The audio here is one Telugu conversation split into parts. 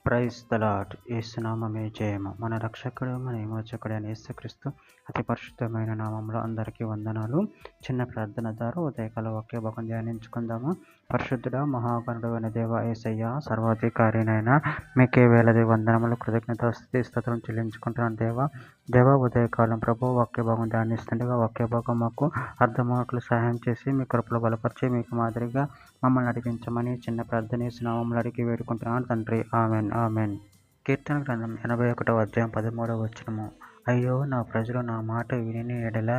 Praise the lord. యేసునామమే జయము. మన రక్షకుడు, మన విమోచకుడు అయిన యేసుక్రీస్తు అతి పరిశుద్ధమైన నామంలో అందరికీ వందనాలు. చిన్న ప్రార్థన ద్వారా ఉదయకాల వాక్య భాగం ధ్యానించుకుందాము. పరిశుద్ధుడా, మహాగణుడు అయిన దేవ యేసయ్య, సర్వాధికారినైన మీకే వేలది వందనములు, కృతజ్ఞత స్తుతులను చెల్లించుకుంటున్నాను దేవ ఉదయకాలం ప్రభు వాక్య భాగం ధ్యానిస్తుండగా వాక్య భాగం మాకు అర్థమవుట్లు సహాయం చేసి మీ కృపలో బలపరిచి మీకు మాదిరిగా మమ్మల్ని నడిపించమని చిన్న ప్రార్థన నామములు అడిగి వేడుకుంటున్నాను తండ్రి. Amen amen. కీర్తన గ్రంథం 81వ అధ్యాయం 13వ వచనము. అయ్యో, నా ప్రజలు నా మాట విని ఎడల,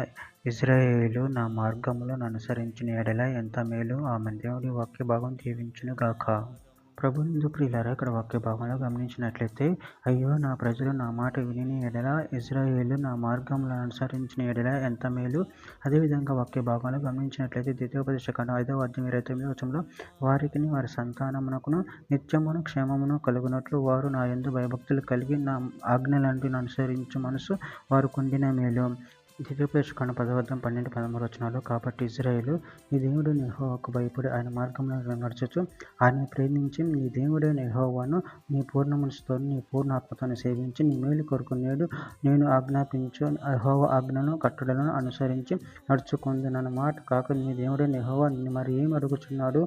ఇశ్రాయేలు నా మార్గములను అనుసరించిన ఎడల ఎంత మేలు. ఆమెన్. దేవుడి వాక్య భాగం దీవించును గాక. ప్రభునందు ప్రియులారా, ఇక్కడ వాక్య భాగంలో గమనించినట్లయితే, అయ్యో, నా ప్రజలు నా మాట విని ఎడల, ఇశ్రాయేలు నా మార్గములను అనుసరించిన ఎడల ఎంత మేలు. అదేవిధంగా వాక్య భాగంలో గమనించినట్లయితే ద్వితీయోపదేశకాండం 5వ అధ్యాయం 29వ వచనంలో, వారికిని వారి సంతానమునకును నిత్యమును క్షేమమును కలుగునట్లు వారు నా యందు భయభక్తులు కలిగి నా ఆజ్ఞలంటిని అనుసరించు మనసు వారు కుండిన మేలు. ద్వితీయోపదేశకాండం 10వ అధ్యాయం 12-13 వచనాలు. కాబట్టి ఇశ్రాయేలు, నీ దేవుడు యెహోవాకు భయపడి ఆయన మార్గములను నడుచుచు ఆయన ప్రేమించి నీ దేవుడైన యెహోవాను నీ పూర్ణ మనసుతో నీ పూర్ణ ఆత్మతోను సేవించి నీ మేలు కొరకు నేను ఆజ్ఞాపించు యెహోవా ఆజ్ఞలను కట్టడలను అనుసరించి నడుచుకుందునన్న మాట కాక నీ దేవుడైన యెహోవా మరి ఏం అడుగుచున్నాడు?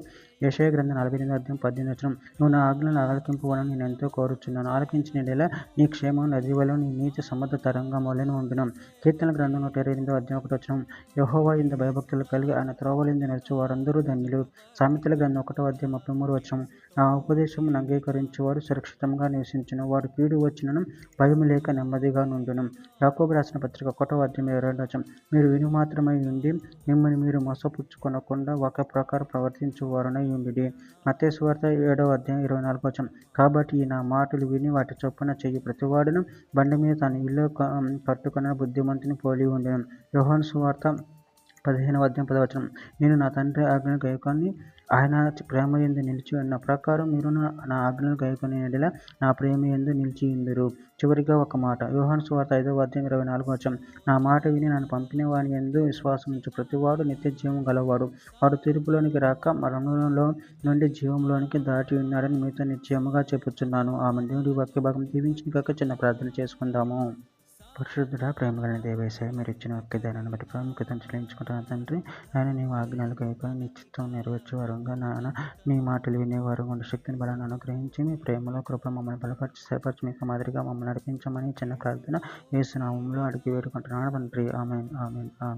యెషయా గ్రంథం 48వ అధ్యాయం 18వ వచనం. నువ్వు నా ఆజ్ఞలను ఆలకింపువలని నేను ఎంతో కోరుచున్నాను. ఆలకించిన నీ క్షేమం నది వలె, నీ నీతి సముద్ర తరంగం వలె ఉండును. కీర్తన గ్రంథం 128వ అధ్యాయం 1వ వచనం. యెహోవా యందు భయభక్తులు కలిగి ఆయన త్రోవలందు నడుచు వారందరూ ధన్యులు. సామెతల గ్రంథం 1వ అధ్యాయం 33వ వచనం. నా ఉపదేశమును అంగీకరించేవాడు సురక్షితంగా నివసించును, వాడు కీడు వచ్చినను భయం లేక నెమ్మదిగా నుండును. యాకోబు రాసిన పత్రిక 1వ అధ్యాయం 22వ వచనం. మీరు విని మాత్రమై ఉండి మిమ్మల్ని మీరు మోసపుచ్చుకొనకుండా వాక్య ప్రకారం ప్రవర్తించువారునై ఉండుడి. మత్తయి సువార్త 7వ అధ్యాయం 24వ వచనం. కాబట్టి నా మాటలు విని వాటి చొప్పున చెయ్యి ప్రతివాడును బండ మీద తన ఇల్లు కట్టుకొన్న బుద్ధిమంతుని పోలి ఉండెను. యోహాను సువార్త 15వ అధ్యాయం 10వ వచనం. నేను నా తండ్రి ఆజ్ఞలు గైకొని ఆయన ప్రేమ యందు నిలిచి ఉన్న ప్రకారం మీరు నా ఆజ్ఞలు గైకొని ఎడల నా ప్రేమ యందు నిలిచి ఉందురు. చివరిగా ఒక మాట. యోహాను సువార్త 5వ అధ్యాయం 24వ వచనం. నా మాట విని నన్ను పంపిన వాని యందు విశ్వాసం ఉంచు ప్రతివాడు నిత్య జీవం గలవాడు. వాడు తీర్పులోనికి రాక మరణంలో నుండి జీవంలోనికి దాటి ఉన్నాడని మీతో నిశ్చయముగా చెప్పుచున్నాను. ఆమె. దేవుడి వాక్య భాగం దీవించిన కాక చిన్న ప్రార్థన చేసుకుందాము. పరిశుద్ధుడా, ప్రేమగల దేవ యేసయ్య, మీరు ఇచ్చిన వాక్యదానాన్ని బట్టి ప్రాముఖ్యతను చెల్లించుకుంటున్నాను తండ్రి. ఆయన నీ ఆజ్ఞలు గైకొని నీ చిత్తం నెరవేర్చే వారంగా నాన్న నీ మాటలు వినేవారు ఉండే శక్తిని బలాన్ని అనుగ్రహించి మీ ప్రేమలో కృప మమ్మల్ని బలపరిచి స్థిరపరిచి మీకు మాదిరిగా మమ్మల్ని నడిపించమని చిన్న ప్రార్థన యేసు నామములో అడిగి వేడుకుంటున్నాను తండ్రి. Amen amen amen.